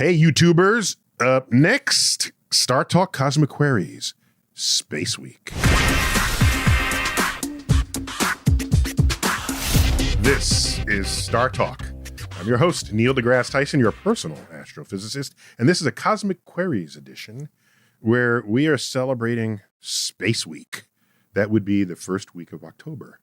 Hey, YouTubers. Up next, Startalk Cosmic Queries, Space Week. This is Startalk. I'm your host, Neil deGrasse Tyson, your personal astrophysicist, and this is a Cosmic Queries edition where we are celebrating Space Week. That would be the first week of October.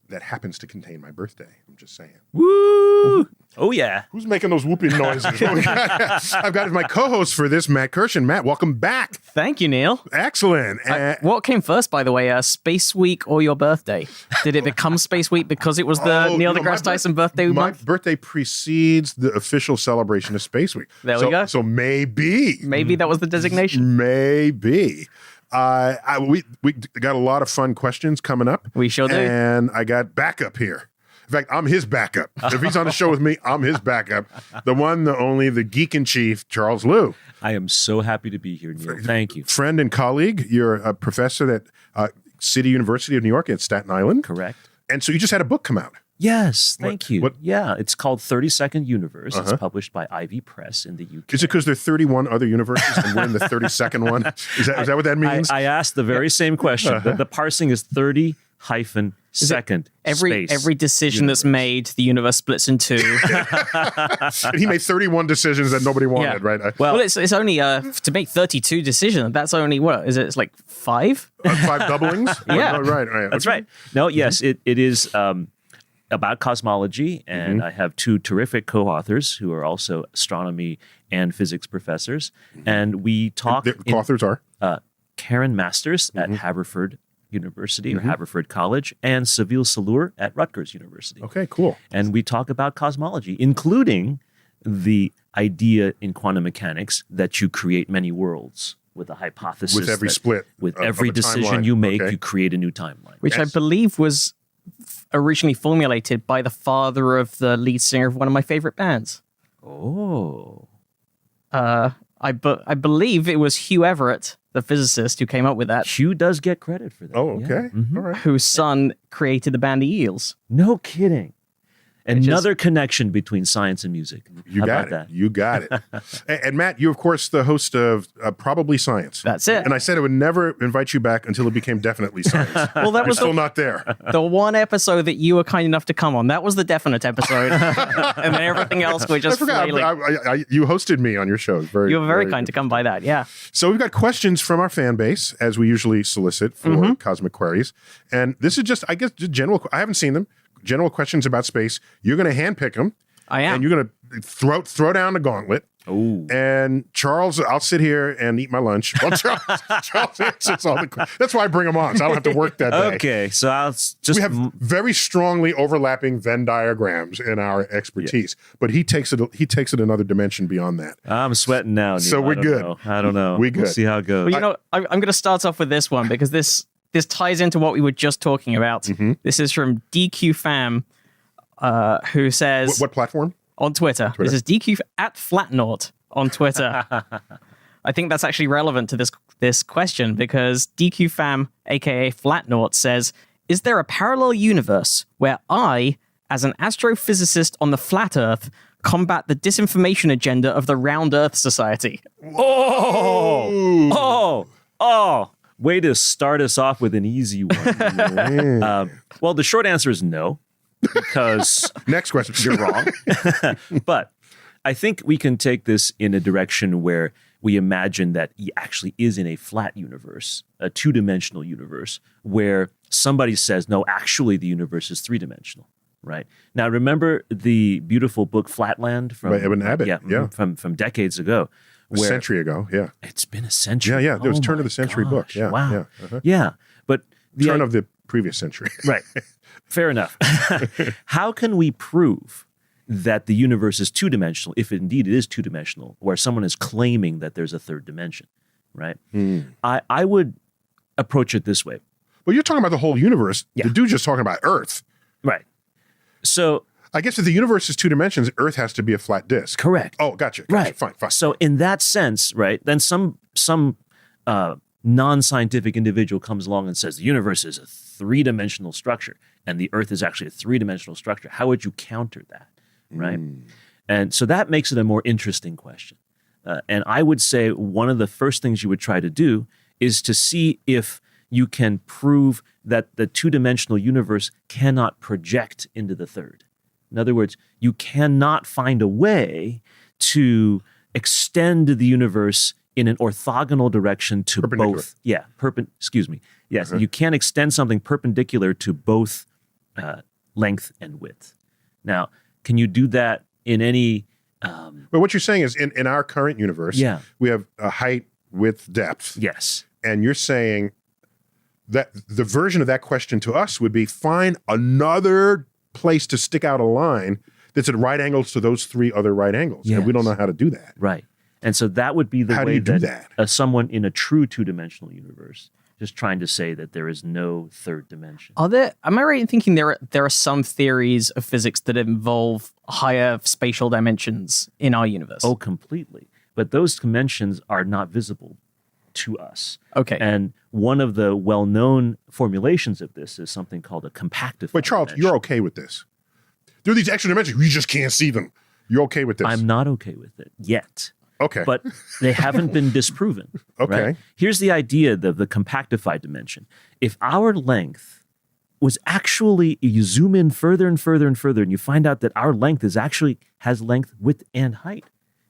That happens to contain my birthday. I'm just saying. Woo! Oh, yeah. Who's making those whooping noises? I've got my co-host for this, Matt Kirshen. Matt, welcome back. Thank you, Neil. Excellent. What came first, by the way, Space Week or your birthday? Did it become Space Week because it was the Neil deGrasse Tyson birthday month? My birthday precedes the official celebration of Space Week. There we go. So maybe. Maybe that was the designation. Maybe. We got a lot of fun questions coming up. We sure do. And I got backup here. In fact, I'm his backup. If he's on the show with me, I'm his backup. The one, the only, the geek in chief, Charles Liu. I am so happy to be here, Neil. Thank you. Friend and colleague. You're a professor at City University of New York at Staten Island. Correct. And so you just had a book come out. Yes, thank you. What? Yeah, it's called 32nd Universe. It's published by Ivy Press in the UK. Is it because there are 31 other universes and we're in the 32nd one? Is that what that means? I asked the very same question. The parsing is 30-second Every decision that's made, the universe splits in two. And he made 31 decisions that nobody wanted, right? Well, it's only to make 32 decisions. That's only what is it? It's like 5? 5 doublings? Yeah. Oh, right. That's right. No, yes, it is about cosmology, and I have 2 terrific co-authors who are also astronomy and physics professors, and we talk. The co-authors are? Karen Masters at Haverford University or Haverford College, and Seville Salur at Rutgers University. Okay, cool. And we talk about cosmology, including the idea in quantum mechanics that you create many worlds with a hypothesis. With every split. With of every a decision timeline. you make, Okay. you create a new timeline. Which I believe was originally formulated by the father of the lead singer of one of my favorite bands. Oh. I believe it was Hugh Everett, the physicist, who came up with that, Hugh does get credit for that. Oh, okay. Yeah. All right. whose son created the band The Eels. No kidding. Which Another connection between science and music. You How got about it. that? You got it. And Matt, you, of course, the host of Probably Science. That's it. And I said I would never invite you back until it became Definitely Science. Well, that You're was still not there. the one episode that you were kind enough to come on. That was the definite episode. And then everything else we're I just forgot. flailing. You hosted me on your show. You were very kind to come by that, yeah. So we've got questions from our fan base, as we usually solicit for Cosmic Queries. And this is just, I guess, just general. I haven't seen them. General questions about space. You're going to handpick them. I am. And you're going to throw down the gauntlet. Oh. And Charles, I'll sit here and eat my lunch. Well, Charles answers all the questions. That's why I bring him on, so I don't have to work that day. Okay, so I'll just... We have very strongly overlapping Venn diagrams in our expertise, but he takes it another dimension beyond that. I'm sweating now. Neil. So we're good. I don't know. We good. We'll see how it goes. Well, I'm going to start off with this one because this ties into what we were just talking about. This is from DQ Fam, who says... What platform? On Twitter. This is DQ at Flatnaught on Twitter. I think that's actually relevant to this question because DQ Fam, aka Flatnaught, says, is there a parallel universe where I, as an astrophysicist on the flat Earth, combat the disinformation agenda of the Round Earth Society? Oh! Way to start us off with an easy one. Well, the short answer is no. Because next question, you're wrong. But I think we can take this in a direction where we imagine that he actually is in a flat universe, a 2-dimensional universe, where somebody says, no, actually the universe is 3-dimensional, right? Now, remember the beautiful book Flatland from by Eben Abbott? Yeah. From decades ago. A century ago, yeah. It's been a century. Yeah. There was Oh turn of the my century book. gosh, Yeah. Wow. Yeah. Yeah. But Turn of the previous century. Right. Fair enough. How can we prove that the universe is 2-dimensional, if indeed it is 2-dimensional, where someone is claiming that there's a third dimension, right? I would approach it this way. Well, you're talking about the whole universe. Yeah. The dude's just talking about Earth. Right. So... I guess if the universe is 2 dimensions, Earth has to be a flat disk. Correct. Oh, gotcha. Right. Fine. So in that sense, right, then some non-scientific individual comes along and says the universe is a 3-dimensional structure and the Earth is actually a 3-dimensional structure. How would you counter that, right? And so that makes it a more interesting question. And I would say one of the first things you would try to do is to see if you can prove that the two-dimensional universe cannot project into the third. In other words, you cannot find a way to extend the universe in an orthogonal direction to both. Yeah, excuse me. Yes, you can't extend something perpendicular to both length and width. Now, can you do that in any... Well, what you're saying is in our current universe, we have a height, width, depth. Yes. And you're saying that the version of that question to us would be find another place to stick out a line that's at right angles to those three other right angles. Yes. And we don't know how to do that. Right. And so that would be the How way do you do that? Someone in a true two-dimensional universe just trying to say that there is no third dimension. Am I right in thinking there are some theories of physics that involve higher spatial dimensions in our universe? Oh, completely. But those dimensions are not visible to us. Okay. And one of the well-known formulations of this is something called a compactified Wait, Charles, dimension. you're okay with this? There are these extra dimensions. You just can't see them. You're okay with this? I'm not okay with it yet. Okay. But they haven't been disproven. Okay. Right? Here's the idea, the compactified dimension. If our length was actually, you zoom in further and further and further, and you find out that our length has length, width, and height,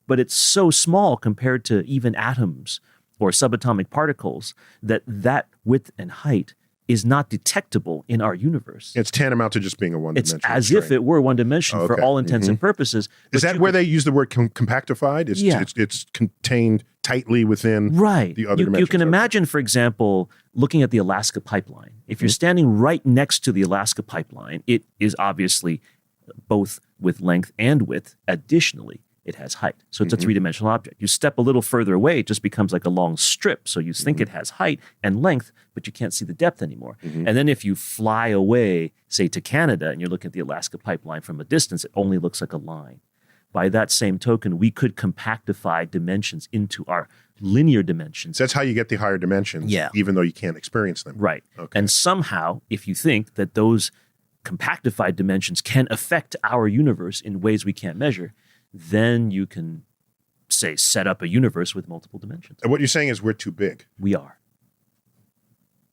but it's so small compared to even atoms or subatomic particles that width and height is not detectable in our universe. It's tantamount to just being a one-dimensional It's as string. if it were one dimension for all intents and purposes. Is that where they use the word compactified? It's contained tightly within the other dimensions. You can imagine, for example, looking at the Alaska pipeline. If you're standing right next to the Alaska pipeline, it is obviously both with length and width. Additionally, it has height. So it's a three-dimensional object. You step a little further away, it just becomes like a long strip. So you think it has height and length, but you can't see the depth anymore. And then if you fly away, say to Canada, and you're looking at the Alaska pipeline from a distance, it only looks like a line. By that same token, we could compactify dimensions into our linear dimensions. So that's how you get the higher dimensions, even though you can't experience them. Right. Okay. And somehow, if you think that those compactified dimensions can affect our universe in ways we can't measure, then you can, say, set up a universe with multiple dimensions. And what you're saying is we're too big. We are.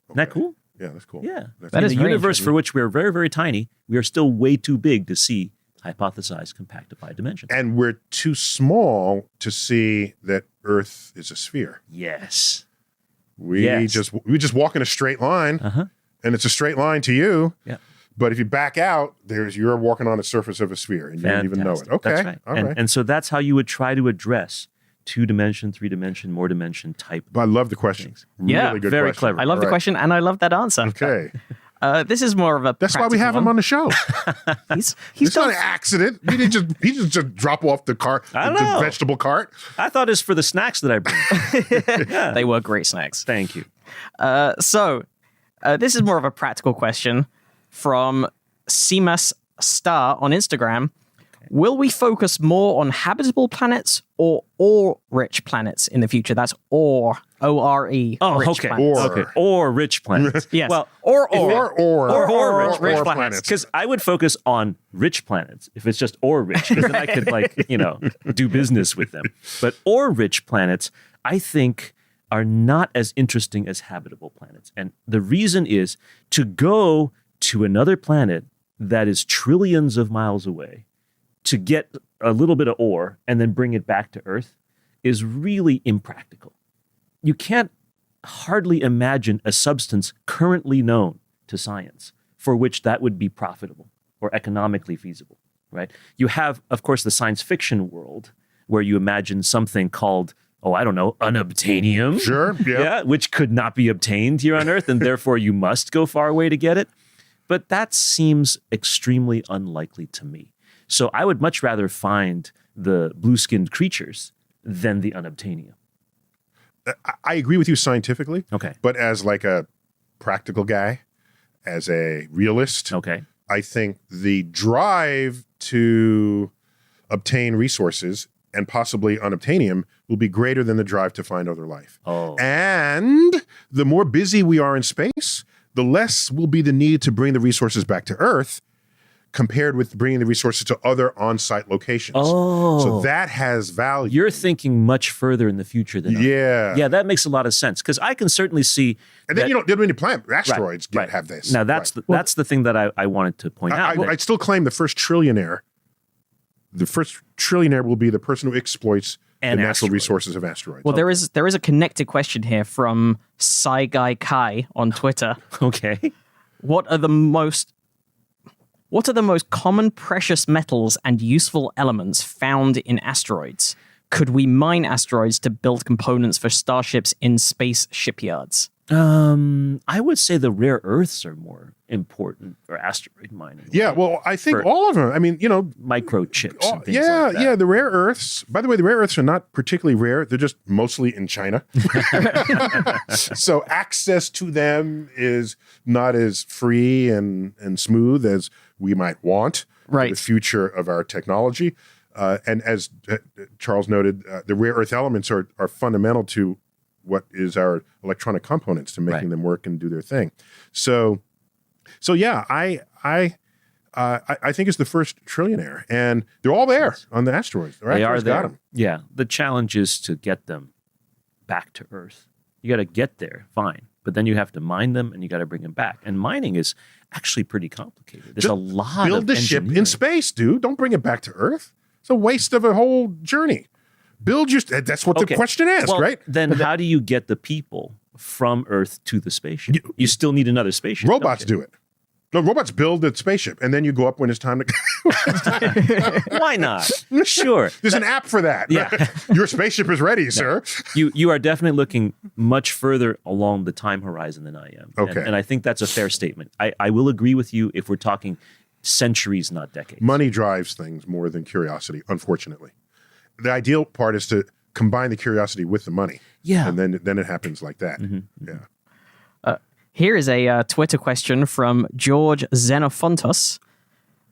Isn't that cool? Yeah, that's cool. Yeah. That is in a very universe interesting. for which we're very, very tiny, we are still way too big to see hypothesized compactified dimensions. And we're too small to see that Earth is a sphere. Yes. We just walk in a straight line, and it's a straight line to you. Yeah. But if you back out, you're walking on the surface of a sphere, and you don't even know it. Okay, That's right. all right. And so that's how you would try to address two-dimension, three-dimension, more dimension type. But I love the question. Yeah, Really good very question. clever. I love the question and I love that answer. Okay. This is more of a That's why we have him on the show. He's It's not done an accident. He didn't just drop off the cart, I the know. vegetable cart. I thought it's for the snacks that I bring. They were great snacks. Thank you. So this is more of a practical question from CMAS Star on Instagram. Will we focus more on habitable planets or ore-rich planets in the future? That's ore, O-R-E. Oh, rich okay. planets. Or rich planets. Yes. Well, or rich planets. because I would focus on rich planets if it's just or rich, because then I could do business with them. But or rich planets, I think, are not as interesting as habitable planets. And the reason is to go to another planet that is trillions of miles away to get a little bit of ore and then bring it back to Earth is really impractical. You can't hardly imagine a substance currently known to science for which that would be profitable or economically feasible, right? You have, of course, the science fiction world where you imagine something called, unobtainium. Sure, yeah. Which could not be obtained here on Earth, and therefore you must go far away to get it. But that seems extremely unlikely to me. So I would much rather find the blue-skinned creatures than the unobtainium. I agree with you scientifically. Okay. But as like a practical guy, as a realist, Okay. I think the drive to obtain resources and possibly unobtainium will be greater than the drive to find other life. Oh. And the more busy we are in space, the less will be the need to bring the resources back to Earth, compared with bringing the resources to other on-site locations. So that has value. You're thinking much further in the future than I am. Yeah, that makes a lot of sense because I can certainly see. And then you don't need to plant asteroids have this. Now that's that's the thing that I wanted to point out. I still claim the first trillionaire will be the person who exploits the natural resources of asteroids. Well, there is a connected question here from Sci Guy Kai on Twitter. Okay. What are the most common precious metals and useful elements found in asteroids? Could we mine asteroids to build components for starships in space shipyards? I would say the rare earths are more important for asteroid mining. Yeah, well, I think all of them. I mean, microchips. And things like that. Yeah. The rare earths. By the way, the rare earths are not particularly rare. They're just mostly in China. So access to them is not as free and smooth as we might want for the future of our technology. And as Charles noted, the rare earth elements are fundamental to what is our electronic components to making them work and do their thing. So yeah, I think it's the first trillionaire, and they're all there on the asteroids. They are there. Got them. Yeah, the challenge is to get them back to Earth. You got to get there, fine, but then you have to mine them and you got to bring them back. And mining is actually pretty complicated. There's a lot of build the ship in space, dude. Don't bring it back to Earth. It's a waste of a whole journey. That's what the question asked, right? Then how do you get the people from Earth to the spaceship? You still need another spaceship. Robots do it. No, robots build the spaceship, and then you go up when it's time to. Why not? Sure. There's an app for that. Yeah. Your spaceship is ready, sir. You are definitely looking much further along the time horizon than I am. Okay. And I think that's a fair statement. I will agree with you if we're talking centuries, not decades. Money drives things more than curiosity, unfortunately. The ideal part is to combine the curiosity with the money. Yeah. And then it happens like that. Mm-hmm. Yeah. Here is a Twitter question from George Xenophontos.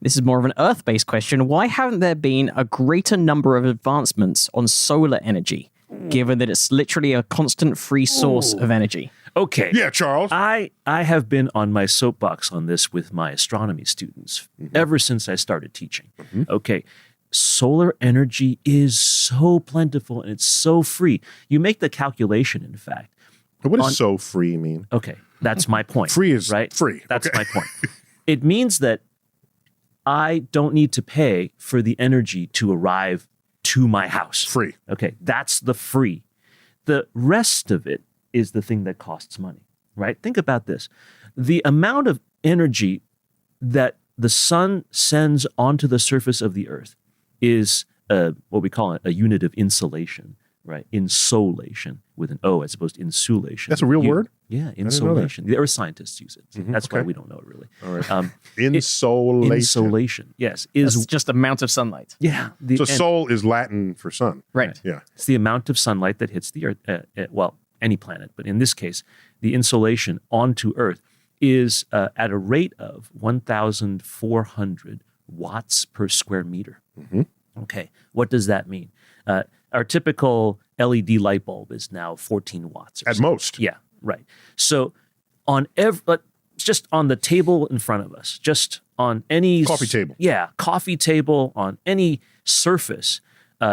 This is more of an Earth-based question. Why haven't there been a greater number of advancements on solar energy, given that it's literally a constant free source of energy? Okay. Yeah, Charles. I have been on my soapbox on this with my astronomy students ever since I started teaching. Okay. Solar energy is so plentiful and it's so free. You make the calculation, in fact. What does so free mean? Okay, that's my point. Free is right? Free. That's my point. It means that I don't need to pay for the energy to arrive to my house. Free. Okay, that's the free. The rest of it is the thing that costs money, right? Think about this. The amount of energy that the sun sends onto the surface of the earth is what we call a unit of insolation, right? Insolation with an O as opposed to insulation. That's a real word? Yeah, insolation. The earth scientists use it. That's why we don't know it really. All right. Insolation. Insolation, yes. It's just amount of sunlight. Yeah. So sol is Latin for sun. Right. Yeah. It's the amount of sunlight that hits the earth, any planet, but in this case, the insolation onto Earth is at a rate of 1,400 watts per square meter. Okay, what does that mean? Our typical LED light bulb is now 14 watts. At most. Yeah, right. So on just on the table in front of us, just on any coffee table. Yeah, coffee table, on any surface,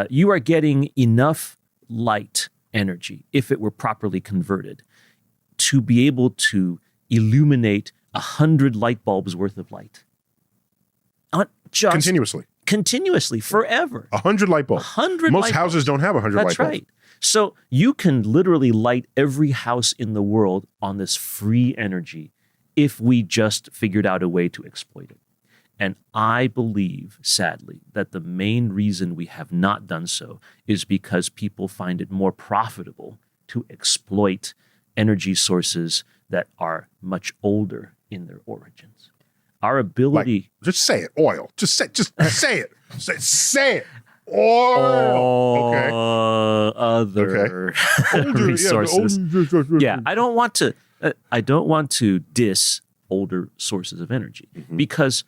you are getting enough light energy, if it were properly converted, to be able to illuminate 100 light bulbs worth of light. Continuously, forever. 100 light bulbs. 100 Most houses don't have 100 light bulbs. That's right. So you can literally light every house in the world on this free energy if we just figured out a way to exploit it. And I believe, sadly, that the main reason we have not done so is because people find it more profitable to exploit energy sources that are much older in their origins. Our ability... just say it. Oil. Just say it. Say it. Oil. Okay. Other resources. Yeah, I don't want to diss older sources of energy because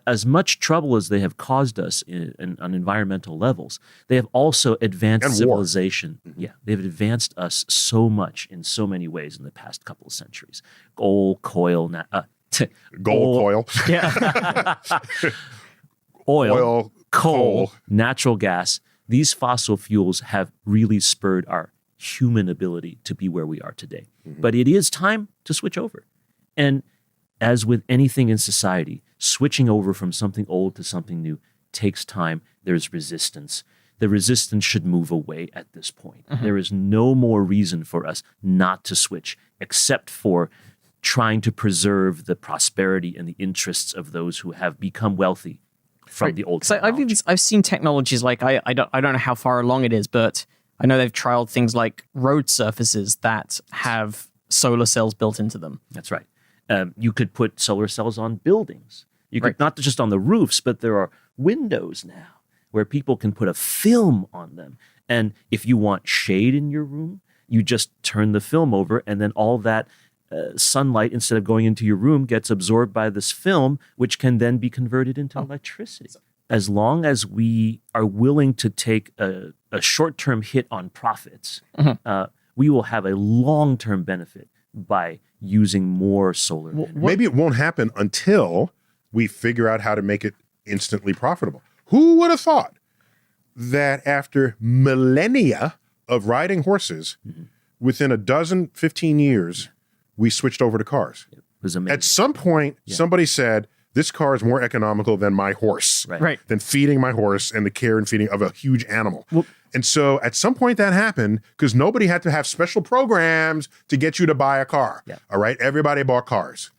as much trouble as they have caused us on environmental levels, they have also advanced civilization. Yeah, they've advanced us so much in so many ways in the past couple of centuries. Coal, coil, Gold coil. Yeah. Oil, coal, coal. natural gas. These fossil fuels have really spurred our human ability to be where we are today. But it is time to switch over. And as with anything in society, switching over from something old to something new takes time. There's resistance. The resistance should move away at this point. There is no more reason for us not to switch, except for trying to preserve the prosperity and the interests of those who have become wealthy from the old So I've seen technologies like I don't know how far along it is, but I know they've trialed things like road surfaces that have solar cells built into them. That's right. You could put solar cells on buildings. You could not just on the roofs, but there are windows now where people can put a film on them. And if you want shade in your room, you just turn the film over, and then all that sunlight, instead of going into your room, gets absorbed by this film, which can then be converted into electricity. As long as we are willing to take a short-term hit on profits, we will have a long-term benefit by using more solar energy. Maybe it won't happen until we figure out how to make it instantly profitable. Who would have thought that after millennia of riding horses, within a dozen, 15 years, we switched over to cars? It was amazing. At some point, somebody said, this car is more economical than my horse, Right. than feeding my horse and the care and feeding of a huge animal. And so at some point that happened because nobody had to have special programs to get you to buy a car. All right? Everybody bought cars.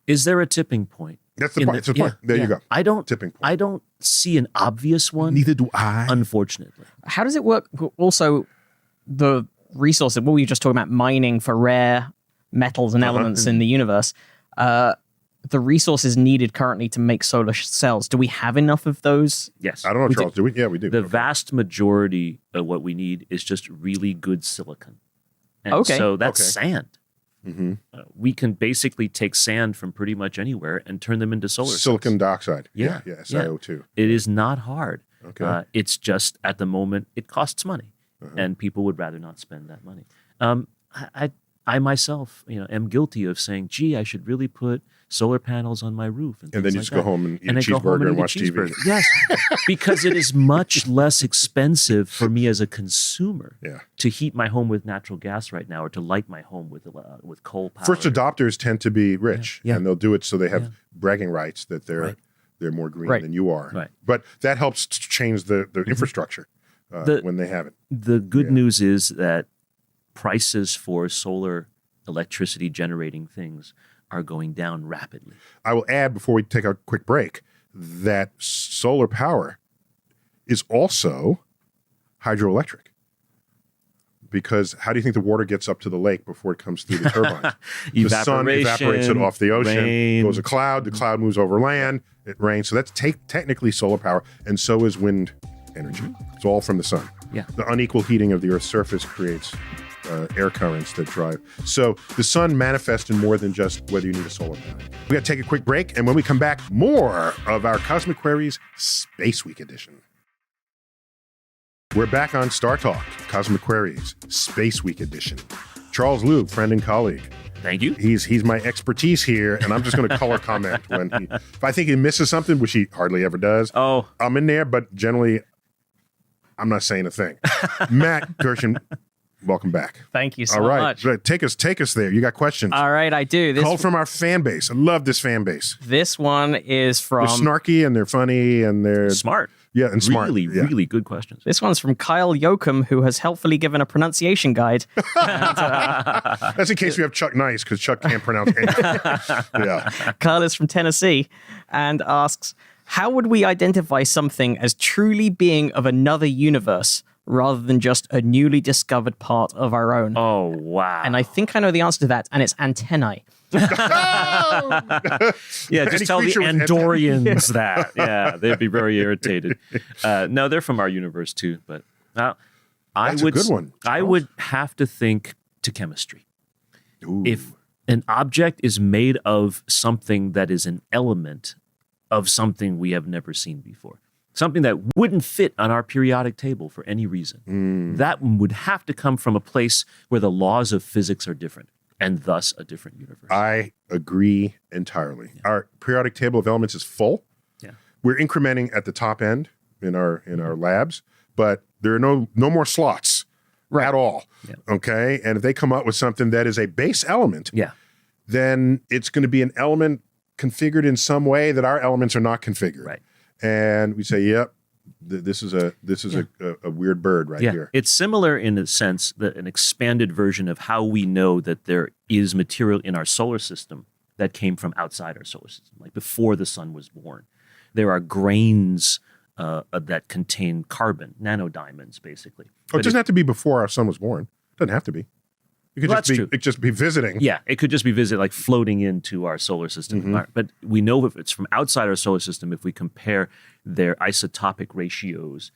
Is there a tipping point? That's the point. That's the point. There you go. I don't Tipping point. I don't see an obvious one. Neither do I. Unfortunately. How does it work? Also, the resources, what we were just talking about, mining for rare metals and elements in the universe, the resources needed currently to make solar cells. Do we have enough of those? Yes. I don't know, Charles. Do we? Yeah, we do. The vast majority of what we need is just really good silicon. And Okay. so that's sand. We can basically take sand from pretty much anywhere and turn them into solar Silicon cells. dioxide. Yeah. Yeah, SiO2. It is not hard. Okay. It's just at the moment it costs money, and people would rather not spend that money. I myself, am guilty of saying, "Gee, I should really put solar panels on my roof." And then you just go home and eat a I go home cheeseburger and eat a watch TV. cheeseburger. Yes, because it is much less expensive for me as a consumer to heat my home with natural gas right now, or to light my home with coal power. First adopters tend to be rich, Yeah. and they'll do it so they have bragging rights that they're more green than you are. Right. But that helps to change the infrastructure when they have it. The good news is that prices for solar electricity generating things are going down rapidly. I will add before we take a quick break that solar power is also hydroelectric. Because how do you think the water gets up to the lake before it comes through the turbines? The sun evaporates it off the ocean, rain. goes a cloud, the cloud moves over land, it rains. So that's technically solar power, and so is wind energy. It's all from the sun. Yeah. The unequal heating of the Earth's surface creates air currents that drive. So the sun manifests in more than just whether you need a solar panel. We got to take a quick break, and when we come back, more of our Cosmic Queries Space Week edition. We're back on Startalk, Cosmic Queries Space Week edition. Charles Lube, friend and colleague. Thank you. He's my expertise here, and I'm just going to color comment if I think he misses something, which he hardly ever does. Oh, I'm in there, but generally, I'm not saying a thing. Matt Gershon, welcome back. Thank you so All right, much. so take us there. You got questions? All right, I do. Call from our fan base. I love this fan base. This one is from... They're snarky and they're funny and they're smart. Yeah, and smart. Really, Yeah. really good questions. This one's from Kyle Yoakum, who has helpfully given a pronunciation guide. That's in case we have Chuck Nice, because Chuck can't pronounce anything. Yeah. Kyle is from Tennessee and asks, how would we identify something as truly being of another universe rather than just a newly discovered part of our own? Oh, wow. And I think I know the answer to that, and it's antennae. Yeah, Any just tell the creature with Andorians that. Yeah, they'd be very irritated. No, they're from our universe too. But I That's would, a good one, I Charles. would have to think to chemistry. Ooh. If an object is made of something that is an element of something we have never seen before, something that wouldn't fit on our periodic table for any reason, that would have to come from a place where the laws of physics are different. and thus a different universe. I agree entirely. Yeah. Our periodic table of elements is full. Yeah. We're incrementing at the top end in our labs, but there are no more slots at all. Yeah. Okay? And if they come up with something that is a base element, then it's going to be an element configured in some way that our elements are not configured. Right. And we say, yep, this is a weird bird right here. It's similar in a sense that an expanded version of how we know that there is material in our solar system that came from outside our solar system, like before the sun was born. There are grains that contain carbon, nanodiamonds, basically. Oh, it doesn't have to be before our sun was born. It doesn't have to be. It could just be visiting. Yeah, it could just be like floating into our solar system. Mm-hmm. But we know if it's from outside our solar system, if we compare their isotopic ratios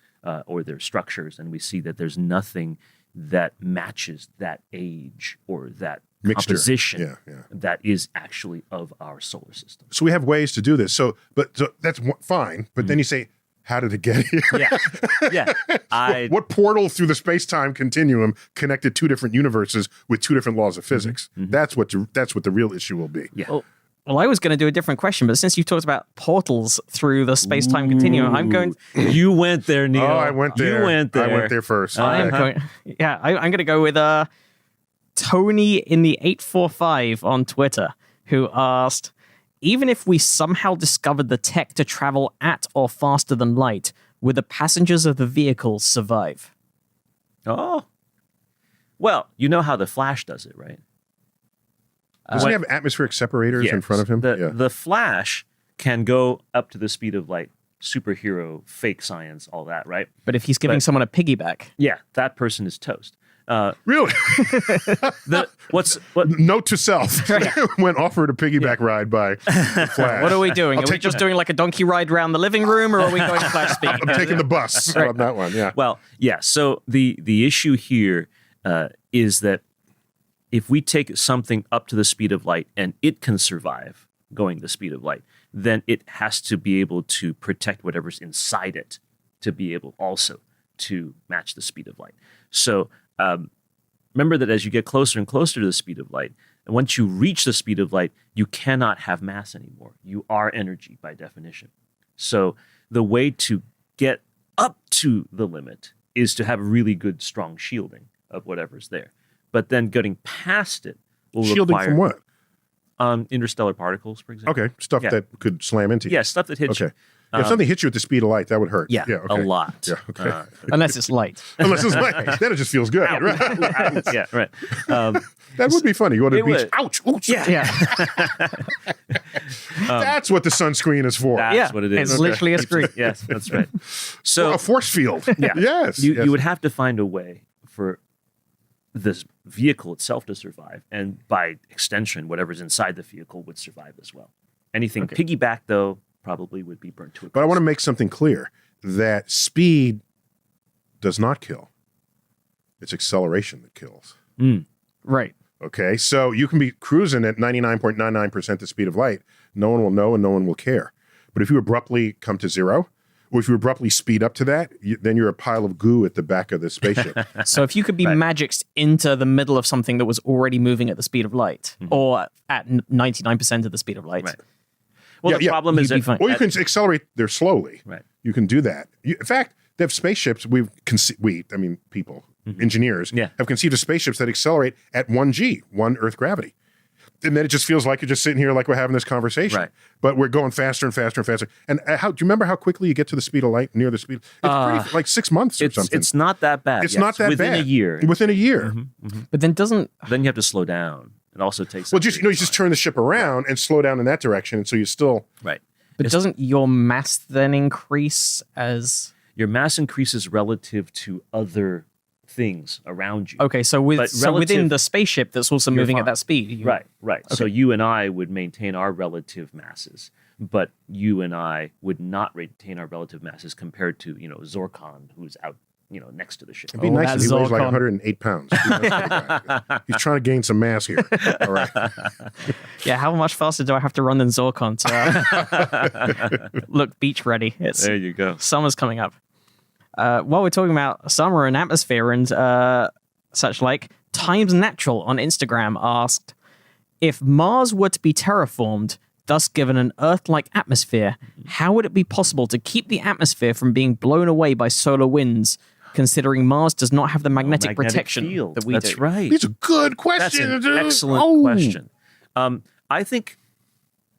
or their structures, and we see that there's nothing that matches that age or that mixture, composition that is actually of our solar system. So we have ways to do this. So that's fine. But then you say, how did it get here? What portal through the space-time continuum connected two different universes with two different laws of physics? Mm-hmm. That's what the real issue will be. Yeah. Well, I was going to do a different question, but since you've talked about portals through the space-time continuum, I'm going. You went there, Neil. Oh, I went there. You went there. I went there first. I'm going to go with Tony in the 845 on Twitter, who asked, even if we somehow discovered the tech to travel at or faster than light, would the passengers of the vehicles survive? Oh. Well, you know how the Flash does it, right? Doesn't he have atmospheric separators in front of him? The Flash can go up to the speed of light. Superhero, fake science, all that, right? But if he's giving someone a piggyback. Yeah, that person is toast. Really? Note to self: when offered a piggyback ride by Flash. What are we doing? Are we just doing like a donkey ride around the living room, or are we going Flash speed? I'm taking the bus on that one. Yeah. Well, yeah. So the issue here is that if we take something up to the speed of light and it can survive going the speed of light, then it has to be able to protect whatever's inside it to be able also to match the speed of light. So remember that as you get closer and closer to the speed of light, and once you reach the speed of light, you cannot have mass anymore. You are energy by definition. So the way to get up to the limit is to have really good, strong shielding of whatever's there. But then getting past it will shielding require... from what? Interstellar particles, for example. Okay, stuff that could slam into you. Yeah, stuff that hits you. If something hits you at the speed of light, that would hurt. Yeah, a lot. Yeah, okay. Unless it's light. Unless it's light. Then it just feels good. Right? Yeah, right. That would be funny. You go to the beach. Would. Ouch. Oops. Yeah. That's what the sunscreen is for. That's what it is. It's literally a screen. Yes, that's right. So a force field. Yeah. Yes. You would have to find a way for this vehicle itself to survive, and by extension, whatever's inside the vehicle would survive as well. Anything piggyback, though, probably would be burnt to a crisp. But I want to make something clear that speed does not kill. It's acceleration that kills. Right. Okay, so you can be cruising at 99.99% the speed of light. No one will know and no one will care. But if you abruptly come to zero, or if you abruptly speed up to that, then you're a pile of goo at the back of the spaceship. So if you could be magicked into the middle of something that was already moving at the speed of light, or at 99% of the speed of light. Right. Well, the problem is that... Or you can accelerate there slowly. Right. You can do that. In fact, they have spaceships, people, engineers, have conceived of spaceships that accelerate at 1G, 1 Earth gravity. And then it just feels like you're just sitting here like we're having this conversation. Right. But we're going faster and faster and faster. And do you remember how quickly you get to the speed of light, near the speed? It's pretty, like 6 months or something. It's not that bad. It's not that within bad. Within a year. Mm-hmm, mm-hmm. But then Then you have to slow down. It also takes... Well, you just turn the ship around and slow down in that direction. And so you still... Right. But doesn't your mass then increase as... Your mass increases relative to other things around you. Okay, so within the spaceship that's also moving at that speed. Right. Okay. So you and I would maintain our relative masses, but you and I would not retain our relative masses compared to, Zorkon, who's out, next to the ship. It'd be nice if he weighs like 108 pounds. He's trying to gain some mass here. All right. Yeah, how much faster do I have to run than Zorkon to look beach ready? There you go. Summer's coming up. While we're talking about summer and atmosphere and such like, Times Natural on Instagram asked, if Mars were to be terraformed, thus given an Earth-like atmosphere, how would it be possible to keep the atmosphere from being blown away by solar winds, considering Mars does not have the magnetic protection field. that we That's do? right. These are good That's questions. an excellent question. I think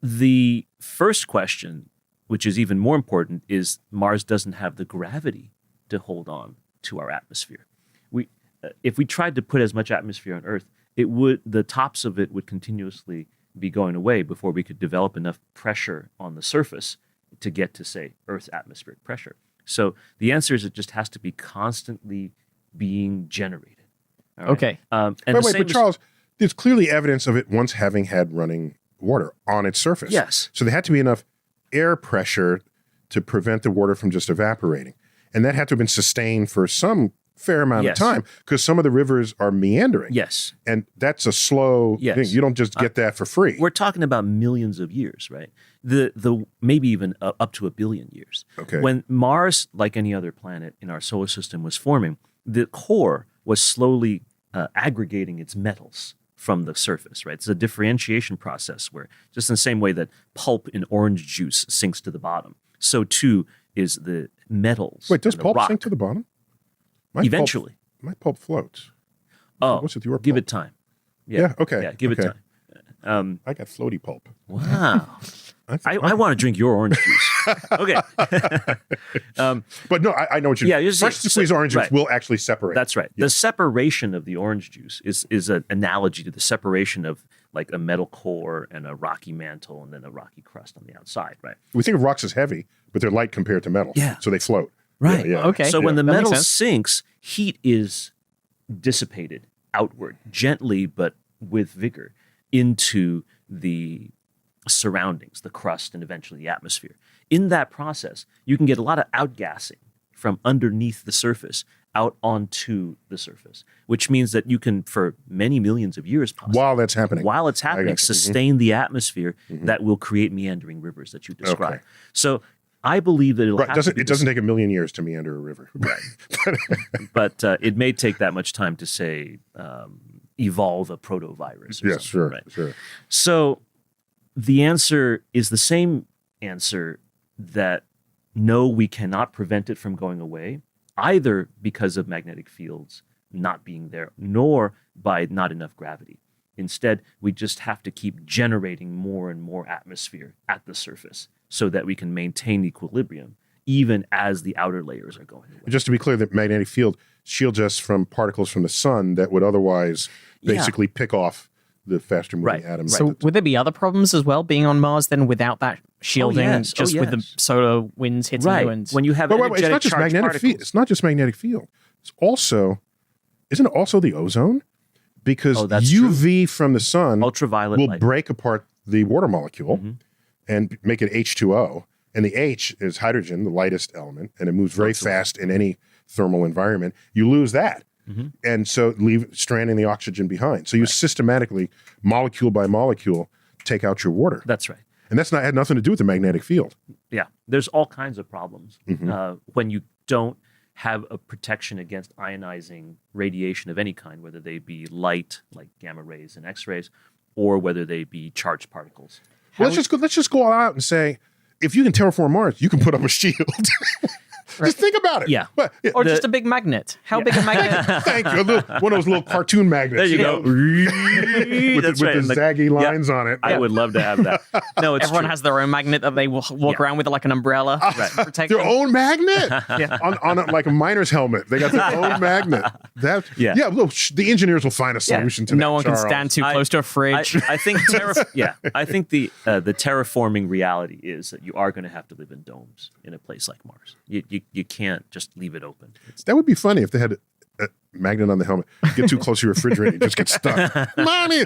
the first question, which is even more important, is Mars doesn't have the gravity to hold on to our atmosphere. If we tried to put as much atmosphere on Earth, the tops of it would continuously be going away before we could develop enough pressure on the surface to get to, say, Earth's atmospheric pressure. So the answer is it just has to be constantly being generated. All right? Okay. And But Charles, there's clearly evidence of it once having had running water on its surface. Yes. So there had to be enough air pressure to prevent the water from just evaporating. And that had to have been sustained for some fair amount of time because some of the rivers are meandering. Yes. And that's a slow thing. You don't just get that for free. We're talking about millions of years, right? The maybe even up to 1 billion years. Okay. When Mars, like any other planet in our solar system, was forming, the core was slowly aggregating its metals from the surface, right? It's a differentiation process where, just in the same way that pulp in orange juice sinks to the bottom, so too is the metals. Wait, does and the pulp rock. sink to the bottom? Eventually. My pulp floats. Oh, what's with your give pulp? it time. Yeah, okay. Yeah, give it time. I got floaty pulp. Wow. I want to drink your orange juice. Okay. But no, I know what you mean. Fresh squeezed orange juice will actually separate. That's right. Yeah. The separation of the orange juice is an analogy to the separation of like a metal core and a rocky mantle and then a rocky crust on the outside, right? We think of rocks as heavy, but they're light compared to metal. Yeah. So they float. Right. Yeah, yeah. Okay. So when the That makes metal sense. sinks, heat is dissipated outward, gently but with vigor, into the surroundings, the crust, and eventually the atmosphere. In that process, you can get a lot of outgassing from underneath the surface out onto the surface, which means that you can, for many millions of years, possibly, While that's happening. while it's happening, got you. sustain the atmosphere that will create meandering rivers that you describe. Okay. So I believe that it'll Right. have to be It doesn't take 1 million years to meander a river. Right. but it may take that much time to, say, evolve a protovirus or Yeah, something. sure. Right? Sure. So the answer is the same answer that no, we cannot prevent it from going away, either because of magnetic fields not being there, nor by not enough gravity. Instead, we just have to keep generating more and more atmosphere at the surface so that we can maintain equilibrium, even as the outer layers are going away. Just to be clear, the magnetic field shields us from particles from the sun that would otherwise basically pick off the faster moving atoms. So would there be other problems as well being on Mars then without that shielding, yes. just with the solar winds hitting you? And When you have But wait, it's energetic not just charged magnetic field. particles. It's not just magnetic field. It's also, isn't it also the ozone? Because that's UV from the sun Ultraviolet will light. break apart the water molecule and make it H2O. And the H is hydrogen, the lightest element, and it moves very fast in any thermal environment. You lose that. And so stranding the oxygen behind. So you systematically, molecule by molecule, take out your water. That's right. And that's had nothing to do with the magnetic field. Yeah, there's all kinds of problems when you don't have a protection against ionizing radiation of any kind, whether they be light, like gamma rays and X-rays, or whether they be charged particles. Well, let's just go all out and say, if you can terraform Mars, you can put up a shield. Just think about it. Yeah. But, or just a big magnet. How big a magnet? Thank you. One of those little cartoon magnets. There you go. With That's the right. And zaggy lines on it. I would love to have that. No, it's Everyone true. has their own magnet that they walk around with like an umbrella to protect Their them. own magnet on like a miner's helmet. They got their own magnet. Look, the engineers will find a solution to that. No one can Charles. stand too close to a fridge. I think I think the terraforming reality is that you are going to have to live in domes in a place like Mars. You can't just leave it open. That would be funny if they had a magnet on the helmet. You get too close to your refrigerator, you just get stuck. Mommy!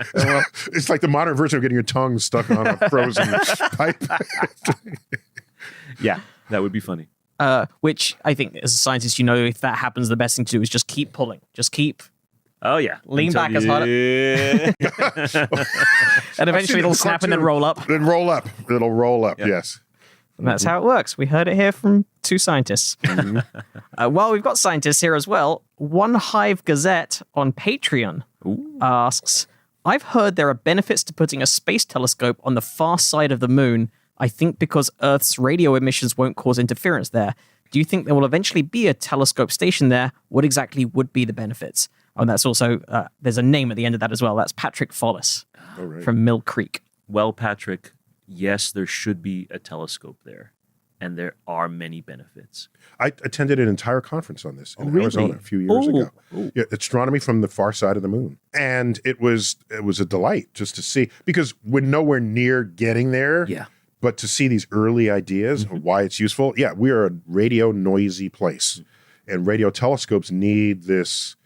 It's like the modern version of getting your tongue stuck on a frozen pipe. Yeah, that would be funny. Which I think as a scientist, if that happens, the best thing to do is just keep pulling. Just keep. Oh, yeah. Lean back as hard. And eventually it'll snap and then roll up. Then roll up. It'll roll up, yes. And that's how it works. We heard it here from two scientists. Mm-hmm. Well, we've got scientists here as well. One Hive Gazette on Patreon asks, I've heard there are benefits to putting a space telescope on the far side of the moon, I think because Earth's radio emissions won't cause interference there. Do you think there will eventually be a telescope station there? What exactly would be the benefits? Oh, and that's also, there's a name at the end of that as well. That's Patrick Follis from Mill Creek. Well, Patrick, yes, there should be a telescope there, and there are many benefits. I attended an entire conference on this in really? Arizona a few years ago. Yeah, astronomy from the far side of the moon. And it was a delight just to see, because we're nowhere near getting there. Yeah. But to see these early ideas of why it's useful. Yeah, we are a radio noisy place. And radio telescopes need this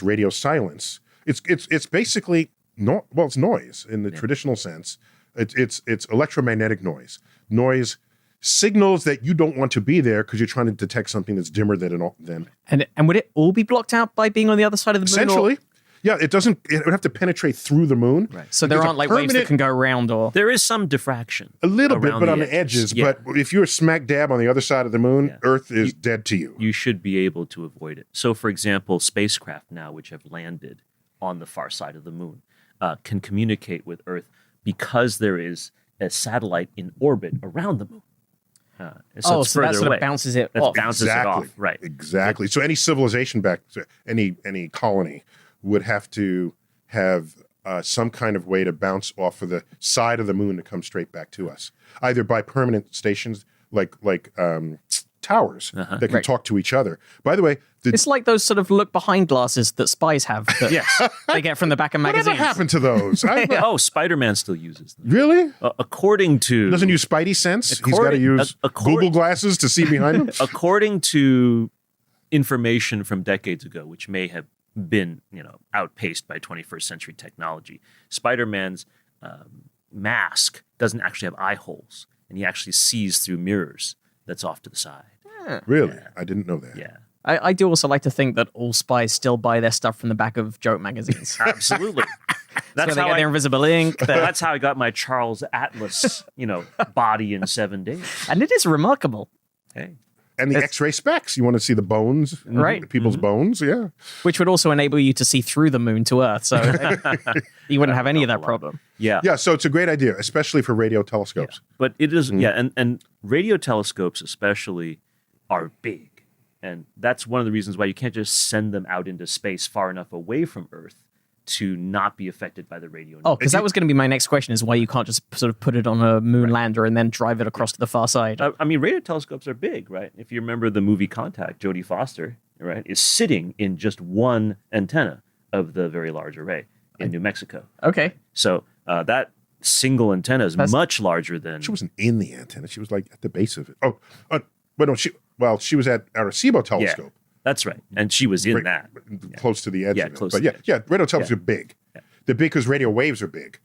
radio silence. It's basically it's noise in the traditional sense. It's electromagnetic noise. Noise signals that you don't want to be there because you're trying to detect something that's dimmer than. And would it all be blocked out by being on the other side of the moon? Essentially. Yeah, it would have to penetrate through the moon. Right. So there aren't like waves that can go around or... There is some diffraction. A little bit, around but on the edges. Yeah. But if you're smack dab on the other side of the moon, Earth is dead to you. You should be able to avoid it. So, for example, spacecraft now, which have landed on the far side of the moon, can communicate with Earth because there is a satellite in orbit around the moon. So it's that further sort away. of bounces it That off. bounces Exactly. it off. Right. Exactly. So any civilization any colony would have to have some kind of way to bounce off of the side of the moon to come straight back to us, either by permanent stations like towers that can talk to each other. By the way, It's like those sort of look behind glasses that spies have that Yes. they get from the back of magazines. whatever happened to those? Oh, Spider-Man still uses them. Really? According to... Doesn't use Spidey sense. He's got to use Google glasses to see behind him. According to information from decades ago, which may have been, outpaced by 21st century technology, Spider-Man's mask doesn't actually have eye holes, and he actually sees through mirrors that's off to the side. Really? I didn't know that. Yeah, I do also like to think that all spies still buy their stuff from the back of joke magazines. absolutely. That's where they get their invisible ink. That's how I got my Charles Atlas, body in 7 days. And it is remarkable. Hey. And the X-ray specs. You want to see the bones, Right. People's bones, yeah. Which would also enable you to see through the moon to Earth, so you wouldn't have any of that problem. Yeah. Yeah, so it's a great idea, especially for radio telescopes. But it is, and radio telescopes especially are big. And that's one of the reasons why you can't just send them out into space far enough away from Earth to not be affected by the radio. Oh, because that was going to be my next question, is why you can't just sort of put it on a moon lander and then drive it across to the far side. I mean, radio telescopes are big, right? If you remember the movie Contact, Jodie Foster, right, is sitting in just one antenna of the Very Large Array in New Mexico. Okay. So that single antenna is much larger than... She wasn't in the antenna. She was like at the base of it. But no, she was at Arecibo telescope. That's right. And she was in that. Close to the edge of it. Close But to radio telescopes are big. Yeah. They're big because radio waves are big.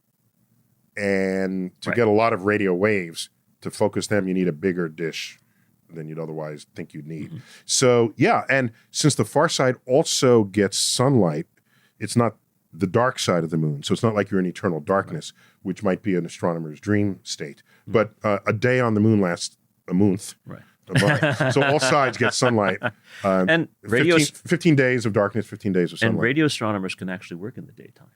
And to get a lot of radio waves, to focus them, you need a bigger dish than you'd otherwise think you'd need. Mm-hmm. So, and since the far side also gets sunlight, it's not the dark side of the moon. So it's not like you're in eternal darkness, which might be an astronomer's dream state. Mm-hmm. But a day on the moon lasts a month. Right. So all sides get sunlight. And 15 days of darkness, 15 days of sunlight. And radio astronomers can actually work in the daytime.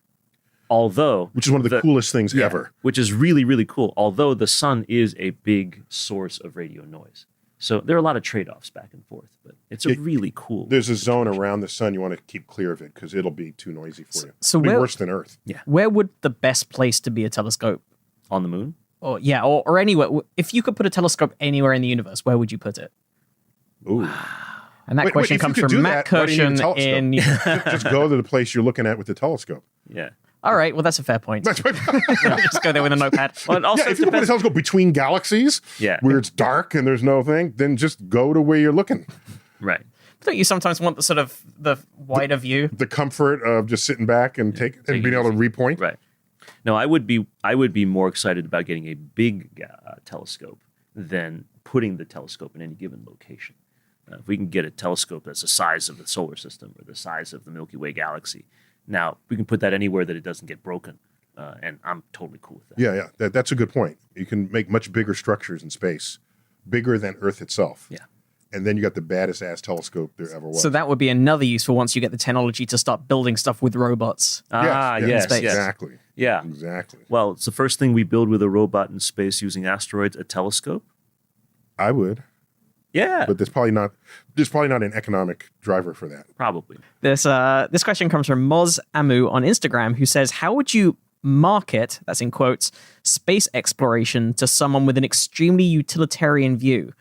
Although... Which is one of the coolest things ever. Which is really, really cool. Although the sun is a big source of radio noise. So there are a lot of trade-offs back and forth. But it's a really cool... There's a zone around the sun you want to keep clear of it because it'll be too noisy for you. So it'll be worse than Earth. Yeah. Where would the best place to be a telescope? On the moon? Or anywhere. If you could put a telescope anywhere in the universe, where would you put it? Ooh. And that question comes from Matt Kirshen in... Just go to the place you're looking at with the telescope. Yeah. All right, well, that's a fair point. That's right. Just go there with a notepad. Well, and also if you put a telescope between galaxies, where it's dark and there's no thing, then just go to where you're looking. Right. Don't you sometimes want the sort of the wider view? The comfort of just sitting back and being able to repoint. Right. No, I would be more excited about getting a big telescope than putting the telescope in any given location. If we can get a telescope that's the size of the solar system or the size of the Milky Way galaxy, now we can put that anywhere that it doesn't get broken, and I'm totally cool with that. Yeah. That's a good point. You can make much bigger structures in space bigger than Earth itself. Yeah. And then you got the baddest ass telescope there ever was. So that would be another use for once you get the technology to start building stuff with robots. Yes, space. Exactly. Yeah. Exactly. Well, it's the first thing we build with a robot in space using asteroids, a telescope. I would, Yeah. but there's probably not an economic driver for that. Probably. This question comes from Moz Amu on Instagram, who says, how would you market, that's in quotes, space exploration to someone with an extremely utilitarian view?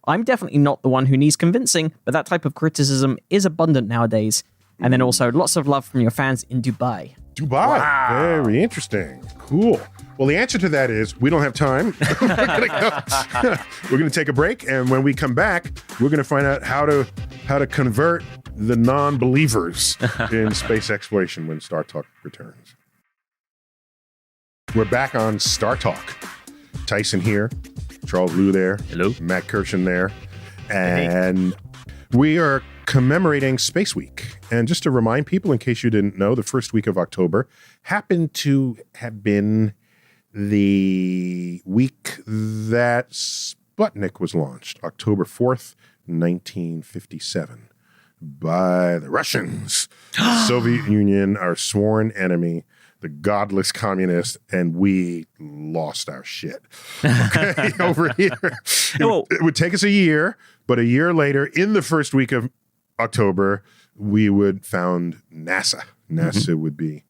I'm definitely not the one who needs convincing, but that type of criticism is abundant nowadays. And then also lots of love from your fans in Dubai. Dubai. Wow. Very interesting. Cool. Well, the answer to that is we don't have time. We're going to take a break, and when we come back, we're going to find out how to convert the non-believers in space exploration when Startalk returns. We're back on Startalk. Tyson here, Charles Liu there, hello, Matt Kirshen there, and we are commemorating Space Week. And just to remind people, in case you didn't know, the first week of October happened to have been the week that Sputnik was launched, October 4th, 1957, by the Russians, the Soviet Union, our sworn enemy, the godless communists, and we lost our shit. Okay, over here. It would take us a year, but a year later, in the first week of October, we would found NASA. NASA would be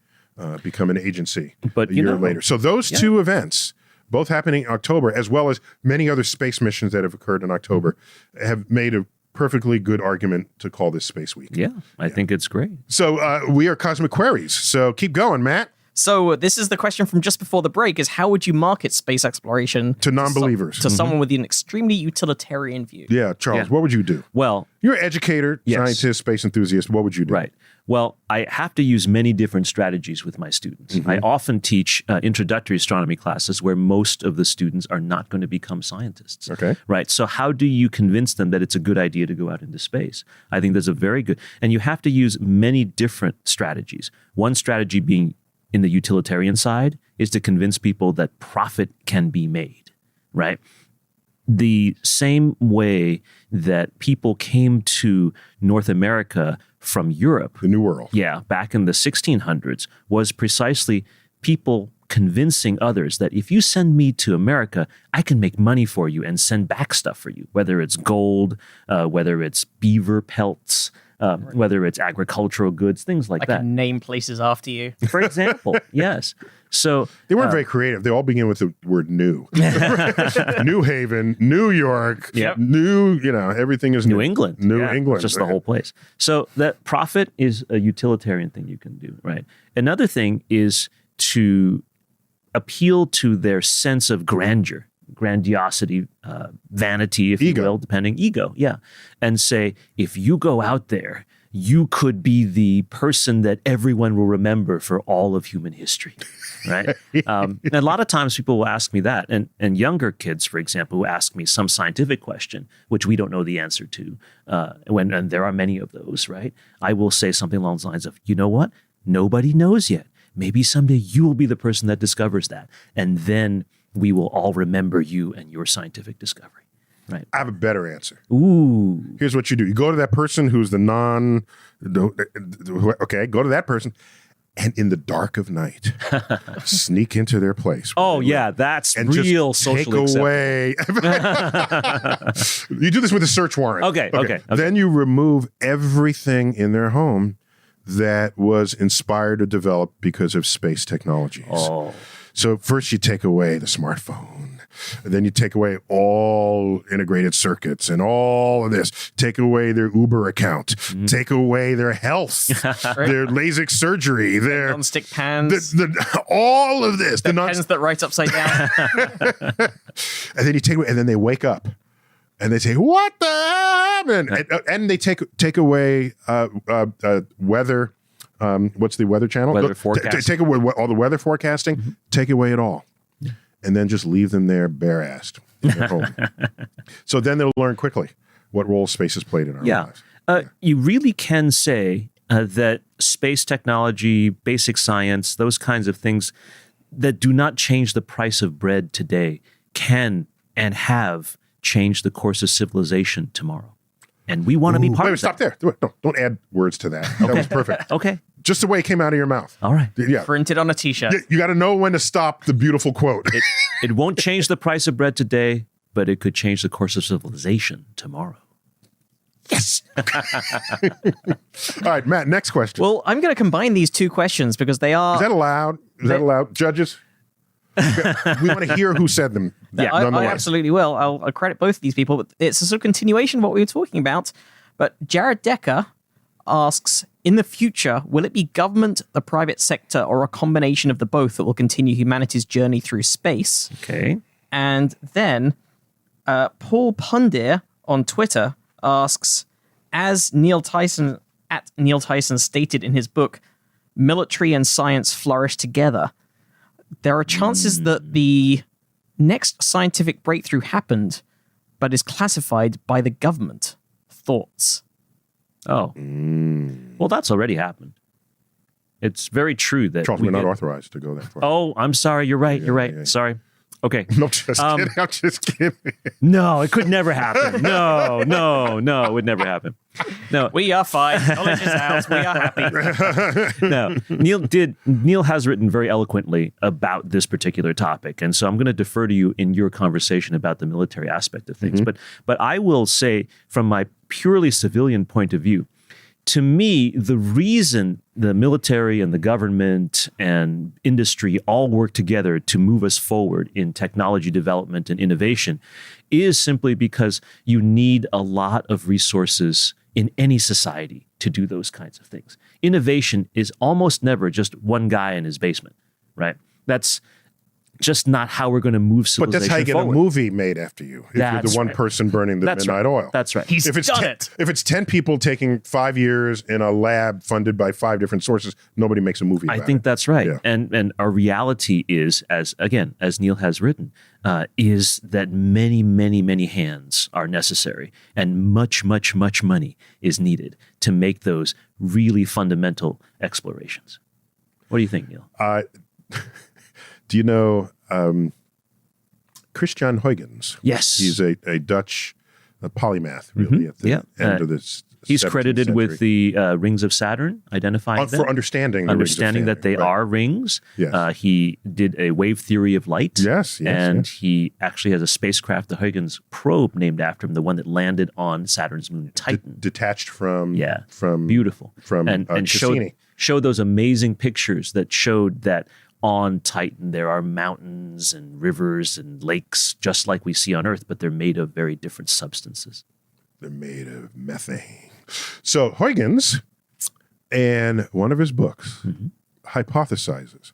become an agency a year later. So those two events, both happening in October, as well as many other space missions that have occurred in October, have made a perfectly good argument to call this Space Week. Yeah, I think it's great. So we are Cosmic Queries. So keep going, Matt. So this is the question from just before the break, is how would you market space exploration to non-believers? To someone with an extremely utilitarian view? Yeah, Charles, what would you do? Well, you're an educator, scientist, space enthusiast. What would you do? Right. Well, I have to use many different strategies with my students. I often teach introductory astronomy classes where most of the students are not going to become scientists. Okay. Right. So how do you convince them that it's a good idea to go out into space? I think that's a very good, and you have to use many different strategies. One strategy being in the utilitarian side is to convince people that profit can be made, right? The same way that people came to North America from Europe, the New World, back in the 1600s, was precisely people convincing others that if you send me to America, I can make money for you and send back stuff for you, whether it's gold, whether it's beaver pelts, whether it's agricultural goods, things like that. I can name places after you. For example, yes. So they weren't very creative. They all begin with the word new. New Haven, New York, new, everything is New England. New England. Just the whole place. So that profit is a utilitarian thing you can do, right? Another thing is to appeal to their sense of grandeur, grandiosity, vanity, if you will, ego, and say, if you go out there, you could be the person that everyone will remember for all of human history, right? And a lot of times people will ask me that, and younger kids, for example, who ask me some scientific question, which we don't know the answer to, and there are many of those, right? I will say something along the lines of, you know what? Nobody knows yet. Maybe someday you will be the person that discovers that, and then we will all remember you and your scientific discovery. Right. I have a better answer. Ooh. Here's what you do. You go to that person who's go to that person, and in the dark of night, sneak into their place. Oh, yeah, that's real socially take away. You do this with a search warrant. Okay. Then you remove everything in their home that was inspired or developed because of space technologies. Oh. So first you take away the smartphone. And then you take away all integrated circuits and all of this. Take away their Uber account. Take away their health, their LASIK surgery, their non-stick pans, all of this. The pens that write upside down. And then you take away, and then they wake up. And they say, "What the hell?" And they take away weather. What's the weather channel? Weather forecasting. Take away all the weather forecasting. Take away it all, and then just leave them there bare-assed in their home. So then they'll learn quickly what role space has played in our lives. You really can say that space technology, basic science, those kinds of things that do not change the price of bread today can and have change the course of civilization tomorrow. And we want to be part Wait, of stop that. there. No, don't add words to that. That was perfect. Okay. Just the way it came out of your mouth. All right. Yeah. Printed on a t-shirt. You got to know when to stop the beautiful quote. It won't change the price of bread today, but it could change the course of civilization tomorrow. Yes. All right, Matt, next question. Well, I'm going to combine these two questions because they are... Is that allowed? Is that allowed? Judges? We want to hear who said them. Yeah, I nonetheless. absolutely will. I'll credit both of these people, but it's a sort of continuation of what we were talking about. But Jared Decker asks, in the future, will it be government, the private sector, or a combination of the both that will continue humanity's journey through space? Okay. And then Paul Pundir on Twitter asks, as Neil Tyson stated in his book, Military and Science Flourish Together, there are chances that the next scientific breakthrough happened, but is classified by the government. Thoughts? Oh. Well, that's already happened. It's very true that Charles, we're not authorized to go that far. Oh, I'm sorry. You're right. You're right. yeah. Sorry. Okay. No, just kidding. I'm just kidding. No, it could never happen. No, it would never happen. No, We are fine. Knowledge is ours. We are happy. no. Neil has written very eloquently about this particular topic, and so I'm going to defer to you in your conversation about the military aspect of things. But I will say, from my purely civilian point of view, to me, the reason the military and the government and industry all work together to move us forward in technology development and innovation is simply because you need a lot of resources in any society to do those kinds of things. Innovation is almost never just one guy in his basement, right? That's just not how we're going to move But civilization that's how you get forward. a movie made after you. If you're That's the one right. person burning the That's midnight right. oil. That's right. He's done it. If it's 10 people taking 5 years in a lab funded by 5 different sources, nobody makes a movie I about think it. that's right. Yeah. And our reality is, as Neil has written, is that many hands are necessary and much money is needed to make those really fundamental explorations. What do you think, Neil? Do you know Christian Huygens? Yes. He's a Dutch polymath, really, at the end of this. He's 17th credited with century. the rings of Saturn, identifying them. For understanding the rings of that Saturn, they right. are rings. Yes. He did a wave theory of light. Yes, and yes. he actually has a spacecraft, the Huygens probe, named after him, the one that landed on Saturn's moon Titan. Detached from Beautiful. from and Cassini. showed those amazing pictures that showed that on Titan there are mountains and rivers and lakes just like we see on Earth, but they're made of very different substances. They're made of methane. So Huygens, in one of his books, hypothesizes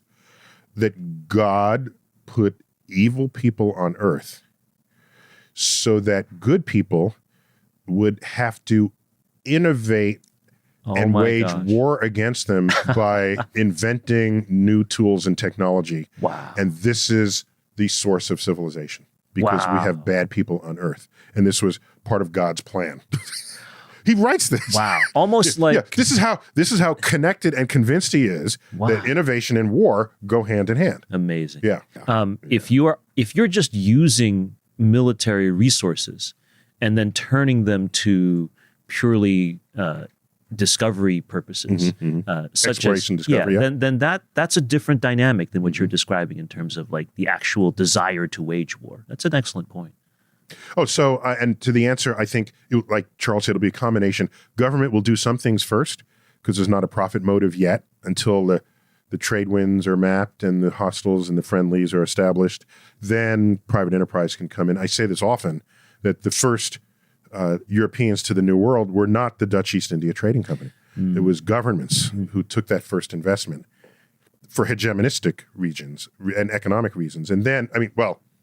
that God put evil people on Earth so that good people would have to innovate and wage war against them by inventing new tools and technology. Wow. And this is the source of civilization because we Wow. have bad people on Earth. And this was part of God's plan. He writes this. Wow. Almost like This is how connected and convinced he is that innovation and war go hand in hand. amazing. Yeah. If you're just using military resources and then turning them to purely discovery purposes, such Exploration, as discovery, yeah. then that's a different dynamic than what you're describing in terms of like the actual desire to wage war. That's an excellent point. Oh, so, and to the answer, I think, like Charles said, it'll be a combination. Government will do some things first because there's not a profit motive yet until the trade winds are mapped and the hostiles and the friendlies are established. Then private enterprise can come in. I say this often, that the first Europeans to the New World were not the Dutch East India Trading Company. It was governments who took that first investment for hegemonistic regions and economic reasons. And then,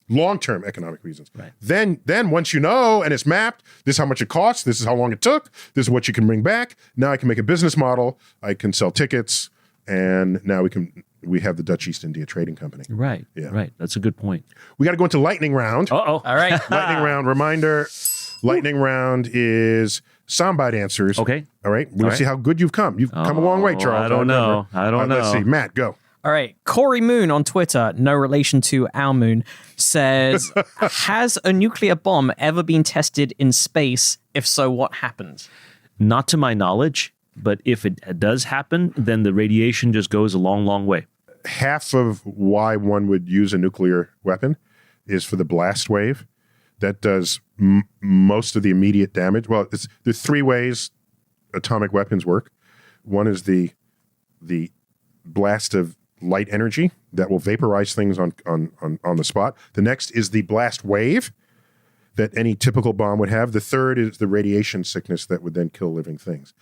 long-term economic reasons. Right. Then once you know and it's mapped, this is how much it costs, this is how long it took, this is what you can bring back. Now I can make a business model, I can sell tickets, and now we have the Dutch East India Trading Company. Right. Yeah. Right. That's a good point. We got to go into lightning round. Uh-oh. All right. Lightning round reminder. Lightning round is soundbite answers. Okay. All right. We'll right. see how good you've come. You've come a long way, Charles. I don't know. Let's see. Matt, go. All right. Corey Moon on Twitter, no relation to our moon, says, has a nuclear bomb ever been tested in space? If so, what happened? Not to my knowledge, but if it does happen, then the radiation just goes a long, long way. Half of why one would use a nuclear weapon is for the blast wave. That does most of the immediate damage. Well, there's three ways atomic weapons work. One is the blast of light energy that will vaporize things on the spot. The next is the blast wave that any typical bomb would have. The third is the radiation sickness that would then kill living things.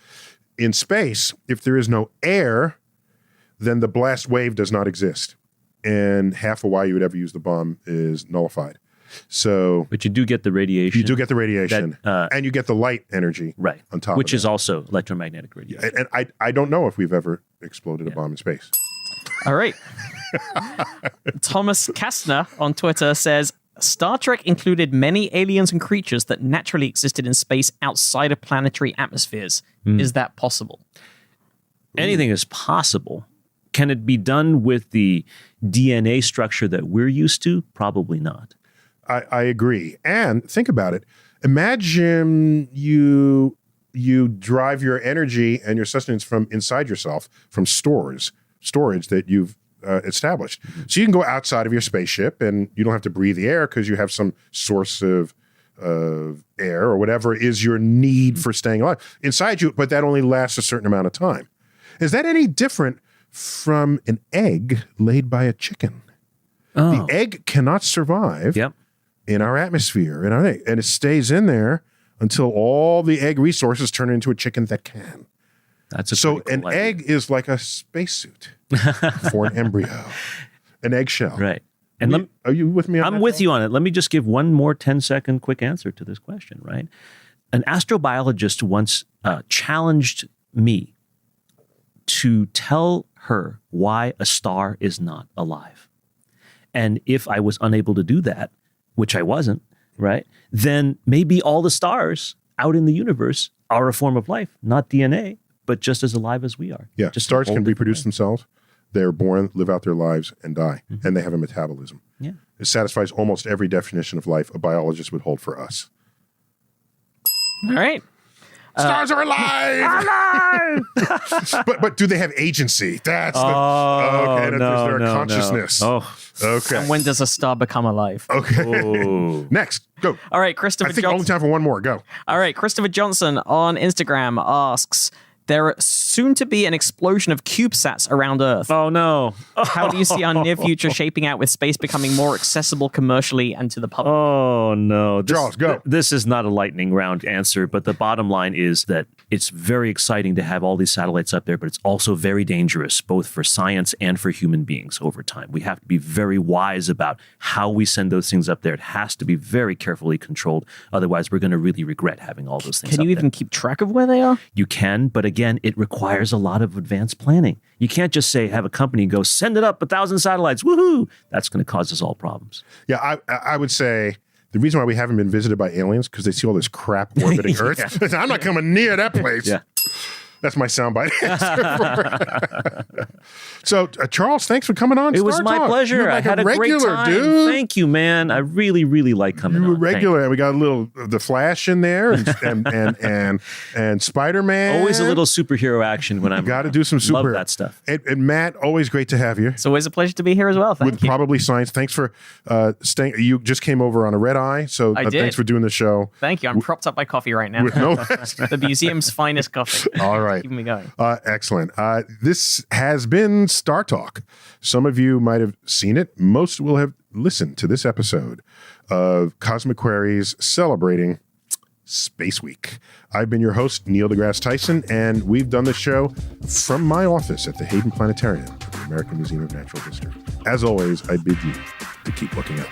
In space, if there is no air, then the blast wave does not exist. And half of why you would ever use the bomb is nullified. So, but you do get the radiation. You do get the radiation, and you get the light energy right on top which of is also electromagnetic radiation. And I don't know if we've ever exploded a bomb in space. All right. Thomas Kastner on Twitter says, Star Trek included many aliens and creatures that naturally existed in space outside of planetary atmospheres. Is that possible? Anything is possible. Can it be done with the DNA structure that we're used to? Probably not. I agree. And think about it. Imagine you drive your energy and your sustenance from inside yourself, from storage that you've established. So you can go outside of your spaceship and you don't have to breathe the air because you have some source of air or whatever is your need for staying alive inside you, but that only lasts a certain amount of time. Is that any different from an egg laid by a chicken? The egg cannot survive in our atmosphere, and it stays in there until all the egg resources turn into a chicken that can. That's so an egg is like a spacesuit for an embryo, an eggshell. Right. And are you with me on that? I'm with you on it. Let me just give one more 10-second quick answer to this question, right? An astrobiologist once challenged me to tell her why a star is not alive. And if I was unable to do that, which I wasn't, right, then maybe all the stars out in the universe are a form of life, not DNA, but just as alive as we are. Yeah, just stars can reproduce themselves. They're born, live out their lives, and die. And they have a metabolism. Yeah. It satisfies almost every definition of life a biologist would hold for us. All right. Stars are alive! but do they have agency? That's the... Okay, is there a consciousness? No. Okay. And when does a star become alive? Okay. Next, go. All right, Christopher I think Johnson. only time for one more. Go. All right, Christopher Johnson on Instagram asks, there soon to be an explosion of CubeSats around Earth. Oh, no. How do you see our near future shaping out with space becoming more accessible commercially and to the public? Oh, no. Charles, go. This is not a lightning round answer, but the bottom line is that it's very exciting to have all these satellites up there, but it's also very dangerous, both for science and for human beings over time. We have to be very wise about how we send those things up there. It has to be very carefully controlled. Otherwise, we're going to really regret having all those things Can up you even keep track of where they are? You can, but again, it requires a lot of advanced planning. You can't just say, have a company go, send it up 1,000 satellites, woohoo! That's going to cause us all problems. Yeah, I would say the reason why we haven't been visited by aliens because they see all this crap orbiting Earth. I'm not coming near that place. Yeah. That's my soundbite. So, Charles, thanks for coming on. It was my pleasure. You're like I had a regular, great time. dude. Thank you, man. I really, really like coming on. You were regular. We got a little the Flash in there, and Spider-Man. Always a little superhero action when I'm. Got to do some superhero. Love that stuff. And Matt, always great to have you. It's always a pleasure to be here as well. Thank With you. Probably Science. Thanks for staying. You just came over on a red eye, so I did. thanks for doing the show. Thank you. I'm propped up by coffee right now. With no The museum's finest coffee. All right. Keeping me going. Excellent. This has been Star Talk. Some of you might have seen it. Most will have listened to this episode of Cosmic Queries celebrating Space Week. I've been your host, Neil deGrasse Tyson, and we've done this show from my office at the Hayden Planetarium at the American Museum of Natural History. As always, I bid you to keep looking up.